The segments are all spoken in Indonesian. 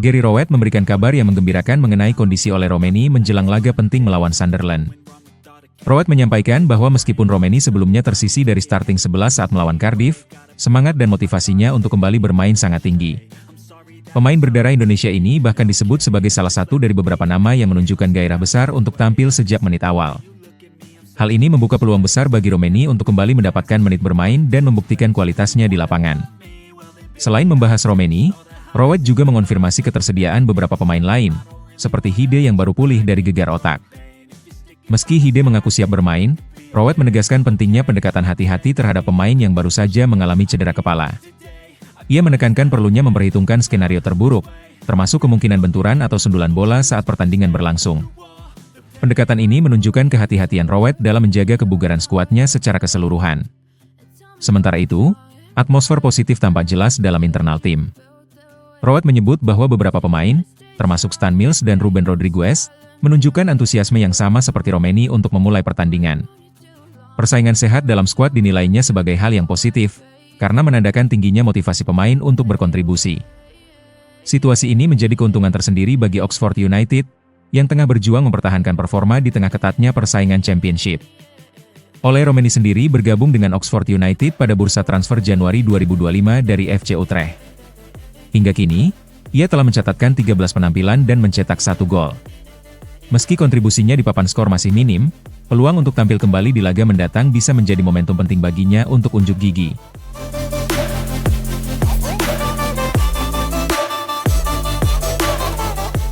Gary Rowett memberikan kabar yang menggembirakan mengenai kondisi Ole Romeni menjelang laga penting melawan Sunderland. Rowett menyampaikan bahwa meskipun Romeni sebelumnya tersisih dari starting 11 saat melawan Cardiff, semangat dan motivasinya untuk kembali bermain sangat tinggi. Pemain berdarah Indonesia ini bahkan disebut sebagai salah satu dari beberapa nama yang menunjukkan gairah besar untuk tampil sejak menit awal. Hal ini membuka peluang besar bagi Romeni untuk kembali mendapatkan menit bermain dan membuktikan kualitasnya di lapangan. Selain membahas Romeni, Rowett juga mengonfirmasi ketersediaan beberapa pemain lain, seperti Hide yang baru pulih dari gegar otak. Meski Hide mengaku siap bermain, Rowett menegaskan pentingnya pendekatan hati-hati terhadap pemain yang baru saja mengalami cedera kepala. Ia menekankan perlunya memperhitungkan skenario terburuk, termasuk kemungkinan benturan atau sundulan bola saat pertandingan berlangsung. Pendekatan ini menunjukkan kehati-hatian Rowett dalam menjaga kebugaran skuadnya secara keseluruhan. Sementara itu, atmosfer positif tampak jelas dalam internal tim. Rowett menyebut bahwa beberapa pemain, termasuk Stan Mills dan Ruben Rodriguez, menunjukkan antusiasme yang sama seperti Romeni untuk memulai pertandingan. Persaingan sehat dalam skuad dinilainya sebagai hal yang positif, karena menandakan tingginya motivasi pemain untuk berkontribusi. Situasi ini menjadi keuntungan tersendiri bagi Oxford United, yang tengah berjuang mempertahankan performa di tengah ketatnya persaingan Championship. Ole Romeni sendiri bergabung dengan Oxford United pada bursa transfer Januari 2025 dari FC Utrecht. Hingga kini, ia telah mencatatkan 13 penampilan dan mencetak 1 gol. Meski kontribusinya di papan skor masih minim, peluang untuk tampil kembali di laga mendatang bisa menjadi momentum penting baginya untuk unjuk gigi.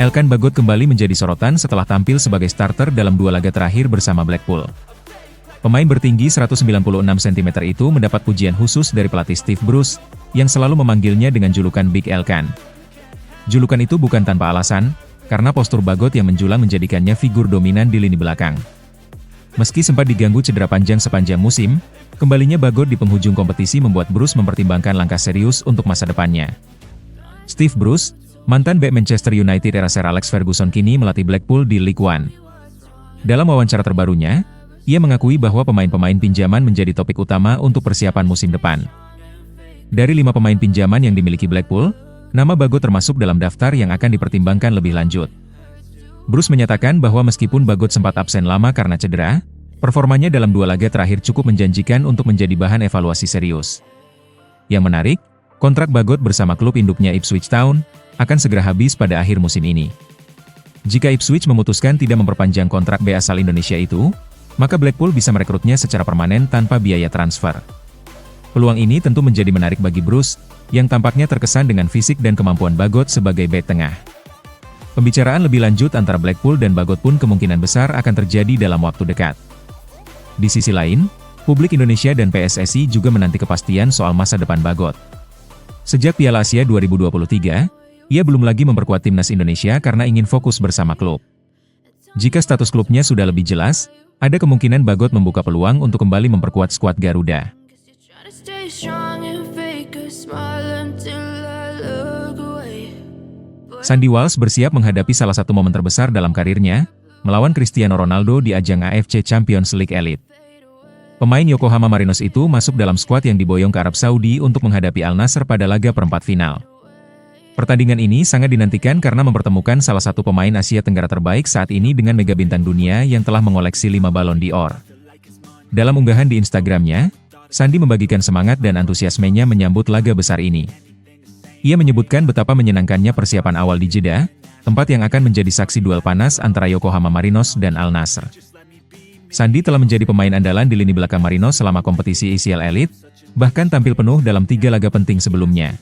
Elkan Bagot kembali menjadi sorotan setelah tampil sebagai starter dalam 2 laga terakhir bersama Blackpool. Pemain bertinggi 196 cm itu mendapat pujian khusus dari pelatih Steve Bruce, yang selalu memanggilnya dengan julukan Big Elkan. Julukan itu bukan tanpa alasan, karena postur Bagot yang menjulang menjadikannya figur dominan di lini belakang. Meski sempat diganggu cedera panjang sepanjang musim, kembalinya Bagot di penghujung kompetisi membuat Bruce mempertimbangkan langkah serius untuk masa depannya. Steve Bruce, mantan bek Manchester United era Sir Alex Ferguson, kini melatih Blackpool di League One. Dalam wawancara terbarunya, ia mengakui bahwa pemain-pemain pinjaman menjadi topik utama untuk persiapan musim depan. Dari 5 pemain pinjaman yang dimiliki Blackpool, nama Bagot termasuk dalam daftar yang akan dipertimbangkan lebih lanjut. Bruce menyatakan bahwa meskipun Bagot sempat absen lama karena cedera, performanya dalam 2 laga terakhir cukup menjanjikan untuk menjadi bahan evaluasi serius. Yang menarik, kontrak Bagot bersama klub induknya Ipswich Town akan segera habis pada akhir musim ini. Jika Ipswich memutuskan tidak memperpanjang kontrak bek asal Indonesia itu, maka Blackpool bisa merekrutnya secara permanen tanpa biaya transfer. Peluang ini tentu menjadi menarik bagi Bruce, yang tampaknya terkesan dengan fisik dan kemampuan Bagot sebagai bek tengah. Pembicaraan lebih lanjut antara Blackpool dan Bagot pun kemungkinan besar akan terjadi dalam waktu dekat. Di sisi lain, publik Indonesia dan PSSI juga menanti kepastian soal masa depan Bagot. Sejak Piala Asia 2023, ia belum lagi memperkuat timnas Indonesia karena ingin fokus bersama klub. Jika status klubnya sudah lebih jelas, ada kemungkinan Bagot membuka peluang untuk kembali memperkuat skuad Garuda. Sandy Walsh bersiap menghadapi salah satu momen terbesar dalam karirnya, melawan Cristiano Ronaldo di ajang AFC Champions League Elite. Pemain Yokohama Marinos itu masuk dalam skuad yang diboyong ke Arab Saudi untuk menghadapi Al Nassr pada laga perempat final. Pertandingan ini sangat dinantikan karena mempertemukan salah satu pemain Asia Tenggara terbaik saat ini dengan mega bintang dunia yang telah mengoleksi 5 Ballon d'Or. Dalam unggahan di Instagramnya, Sandy membagikan semangat dan antusiasmenya menyambut laga besar ini. Ia menyebutkan betapa menyenangkannya persiapan awal di Jeddah, tempat yang akan menjadi saksi duel panas antara Yokohama Marinos dan Al Nassr. Sandy telah menjadi pemain andalan di lini belakang Marinos selama kompetisi ECL Elite, bahkan tampil penuh dalam 3 laga penting sebelumnya.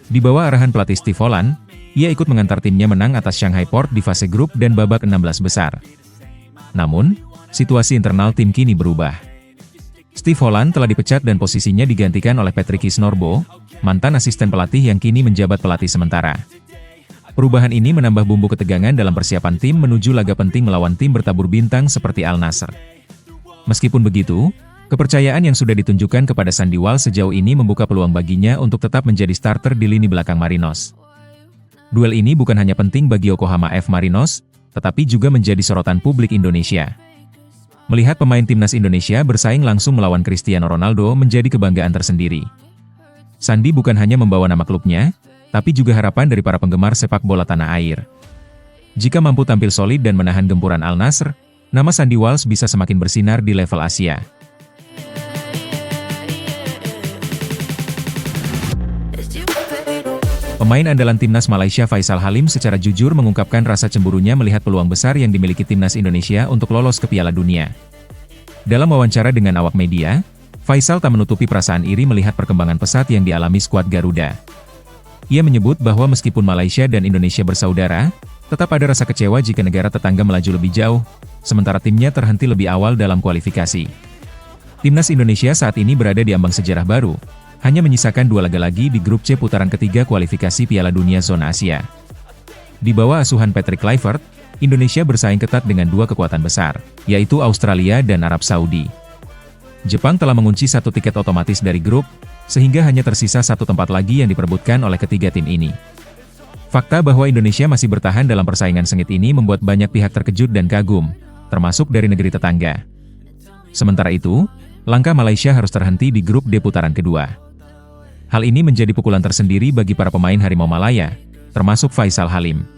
Di bawah arahan pelatih Steve Holland, ia ikut mengantar timnya menang atas Shanghai Port di fase grup dan babak 16 besar. Namun, situasi internal tim kini berubah. Steve Holland telah dipecat dan posisinya digantikan oleh Patrick Norbo, mantan asisten pelatih yang kini menjabat pelatih sementara. Perubahan ini menambah bumbu ketegangan dalam persiapan tim menuju laga penting melawan tim bertabur bintang seperti Al Nassr. Meskipun begitu, kepercayaan yang sudah ditunjukkan kepada Sandy Walsh sejauh ini membuka peluang baginya untuk tetap menjadi starter di lini belakang Marinos. Duel ini bukan hanya penting bagi Yokohama F Marinos, tetapi juga menjadi sorotan publik Indonesia. Melihat pemain timnas Indonesia bersaing langsung melawan Cristiano Ronaldo menjadi kebanggaan tersendiri. Sandy bukan hanya membawa nama klubnya, tapi juga harapan dari para penggemar sepak bola tanah air. Jika mampu tampil solid dan menahan gempuran Al Nassr, nama Sandy Walsh bisa semakin bersinar di level Asia. Pemain andalan timnas Malaysia Faisal Halim secara jujur mengungkapkan rasa cemburunya melihat peluang besar yang dimiliki timnas Indonesia untuk lolos ke Piala Dunia. Dalam wawancara dengan awak media, Faisal tak menutupi perasaan iri melihat perkembangan pesat yang dialami skuad Garuda. Ia menyebut bahwa meskipun Malaysia dan Indonesia bersaudara, tetap ada rasa kecewa jika negara tetangga melaju lebih jauh, sementara timnya terhenti lebih awal dalam kualifikasi. Timnas Indonesia saat ini berada di ambang sejarah baru, hanya menyisakan 2 laga lagi di grup C putaran ketiga kualifikasi Piala Dunia Zona Asia. Di bawah asuhan Patrick Kluivert, Indonesia bersaing ketat dengan 2 kekuatan besar, yaitu Australia dan Arab Saudi. Jepang telah mengunci 1 tiket otomatis dari grup, sehingga hanya tersisa 1 tempat lagi yang diperebutkan oleh ketiga tim ini. Fakta bahwa Indonesia masih bertahan dalam persaingan sengit ini membuat banyak pihak terkejut dan kagum, termasuk dari negeri tetangga. Sementara itu, langkah Malaysia harus terhenti di grup D putaran kedua. Hal ini menjadi pukulan tersendiri bagi para pemain Harimau Malaya, termasuk Faisal Halim.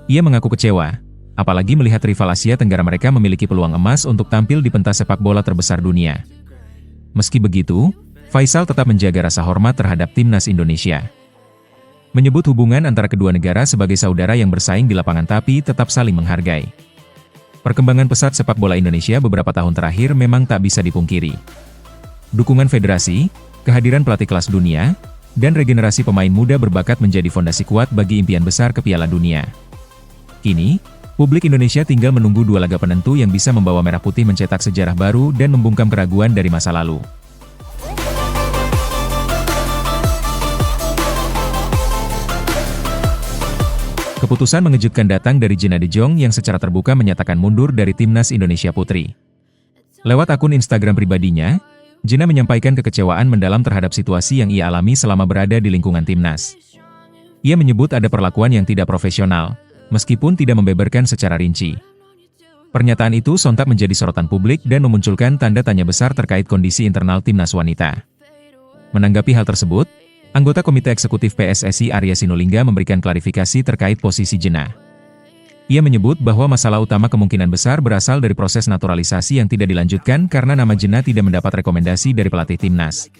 Ia mengaku kecewa, apalagi melihat rival Asia Tenggara mereka memiliki peluang emas untuk tampil di pentas sepak bola terbesar dunia. Meski begitu, Faisal tetap menjaga rasa hormat terhadap timnas Indonesia. Menyebut hubungan antara kedua negara sebagai saudara yang bersaing di lapangan tapi tetap saling menghargai. Perkembangan pesat sepak bola Indonesia beberapa tahun terakhir memang tak bisa dipungkiri. Dukungan federasi, kehadiran pelatih kelas dunia, dan regenerasi pemain muda berbakat menjadi fondasi kuat bagi impian besar ke Piala Dunia. Kini, publik Indonesia tinggal menunggu 2 laga penentu yang bisa membawa Merah Putih mencetak sejarah baru dan membungkam keraguan dari masa lalu. Keputusan mengejutkan datang dari Gina De Jong yang secara terbuka menyatakan mundur dari timnas Indonesia Putri. Lewat akun Instagram pribadinya, Gina menyampaikan kekecewaan mendalam terhadap situasi yang ia alami selama berada di lingkungan timnas. Ia menyebut ada perlakuan yang tidak profesional, meskipun tidak membeberkan secara rinci. Pernyataan itu sontak menjadi sorotan publik dan memunculkan tanda tanya besar terkait kondisi internal timnas wanita. Menanggapi hal tersebut, anggota Komite Eksekutif PSSI Arya Sinulinga memberikan klarifikasi terkait posisi Gina. Ia menyebut bahwa masalah utama kemungkinan besar berasal dari proses naturalisasi yang tidak dilanjutkan karena nama Gina tidak mendapat rekomendasi dari pelatih timnas.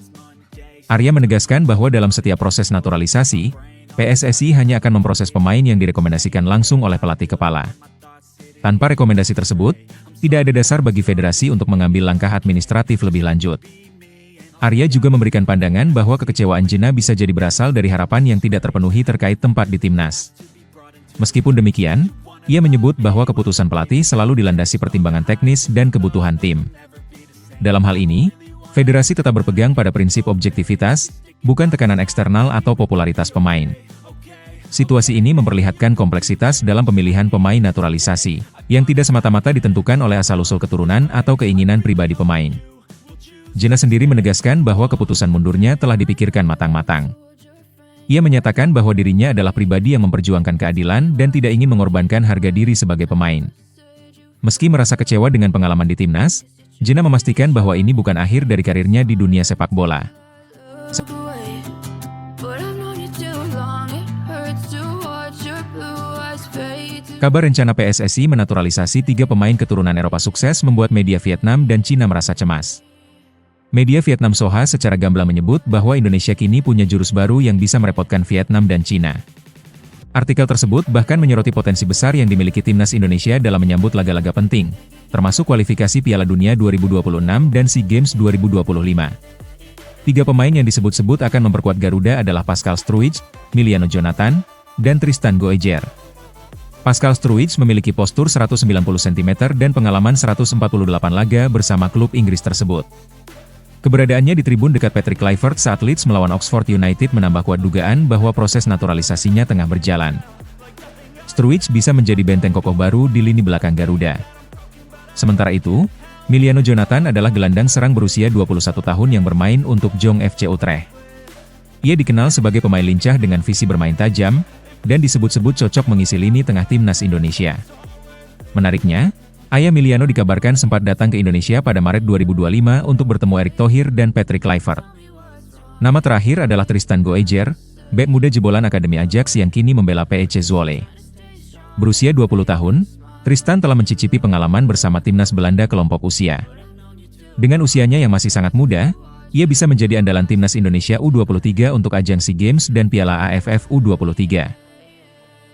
Arya menegaskan bahwa dalam setiap proses naturalisasi, PSSI hanya akan memproses pemain yang direkomendasikan langsung oleh pelatih kepala. Tanpa rekomendasi tersebut, tidak ada dasar bagi federasi untuk mengambil langkah administratif lebih lanjut. Arya juga memberikan pandangan bahwa kekecewaan Gina bisa jadi berasal dari harapan yang tidak terpenuhi terkait tempat di timnas. Meskipun demikian, ia menyebut bahwa keputusan pelatih selalu dilandasi pertimbangan teknis dan kebutuhan tim. Dalam hal ini, federasi tetap berpegang pada prinsip objektivitas, bukan tekanan eksternal atau popularitas pemain. Situasi ini memperlihatkan kompleksitas dalam pemilihan pemain naturalisasi, yang tidak semata-mata ditentukan oleh asal-usul keturunan atau keinginan pribadi pemain. Gina sendiri menegaskan bahwa keputusan mundurnya telah dipikirkan matang-matang. Ia menyatakan bahwa dirinya adalah pribadi yang memperjuangkan keadilan dan tidak ingin mengorbankan harga diri sebagai pemain. Meski merasa kecewa dengan pengalaman di timnas, Gina memastikan bahwa ini bukan akhir dari karirnya di dunia sepak bola. Kabar rencana PSSI menaturalisasi 3 pemain keturunan Eropa sukses membuat media Vietnam dan Cina merasa cemas. Media Vietnam Soha secara gamblang menyebut bahwa Indonesia kini punya jurus baru yang bisa merepotkan Vietnam dan Cina. Artikel tersebut bahkan menyoroti potensi besar yang dimiliki timnas Indonesia dalam menyambut laga-laga penting, termasuk kualifikasi Piala Dunia 2026 dan SEA Games 2025. 3 pemain yang disebut-sebut akan memperkuat Garuda adalah Pascal Struijk, Miliano Jonathan, dan Tristan Goejer. Pascal Struijk memiliki postur 190 cm dan pengalaman 148 laga bersama klub Inggris tersebut. Keberadaannya di tribun dekat Patrick Kluivert saat Leeds melawan Oxford United menambah kuat dugaan bahwa proses naturalisasinya tengah berjalan. Struijk bisa menjadi benteng kokoh baru di lini belakang Garuda. Sementara itu, Miliano Jonathan adalah gelandang serang berusia 21 tahun yang bermain untuk Jong FC Utrecht. Ia dikenal sebagai pemain lincah dengan visi bermain tajam, dan disebut-sebut cocok mengisi lini tengah timnas Indonesia. Menariknya, ayah Miliano dikabarkan sempat datang ke Indonesia pada Maret 2025 untuk bertemu Erick Thohir dan Patrick Kluivert. Nama terakhir adalah Tristan Goejer, bek muda jebolan Akademi Ajax yang kini membela PEC Zwolle. Berusia 20 tahun, Tristan telah mencicipi pengalaman bersama timnas Belanda kelompok usia. Dengan usianya yang masih sangat muda, ia bisa menjadi andalan timnas Indonesia U23 untuk ajang SEA Games dan Piala AFF U23.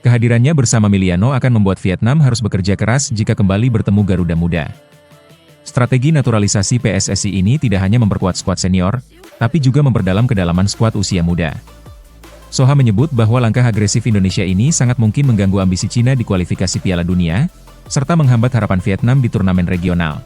Kehadirannya bersama Miliano akan membuat Vietnam harus bekerja keras jika kembali bertemu Garuda Muda. Strategi naturalisasi PSSI ini tidak hanya memperkuat skuad senior, tapi juga memperdalam kedalaman skuad usia muda. Soha menyebut bahwa langkah agresif Indonesia ini sangat mungkin mengganggu ambisi Cina di kualifikasi Piala Dunia, serta menghambat harapan Vietnam di turnamen regional.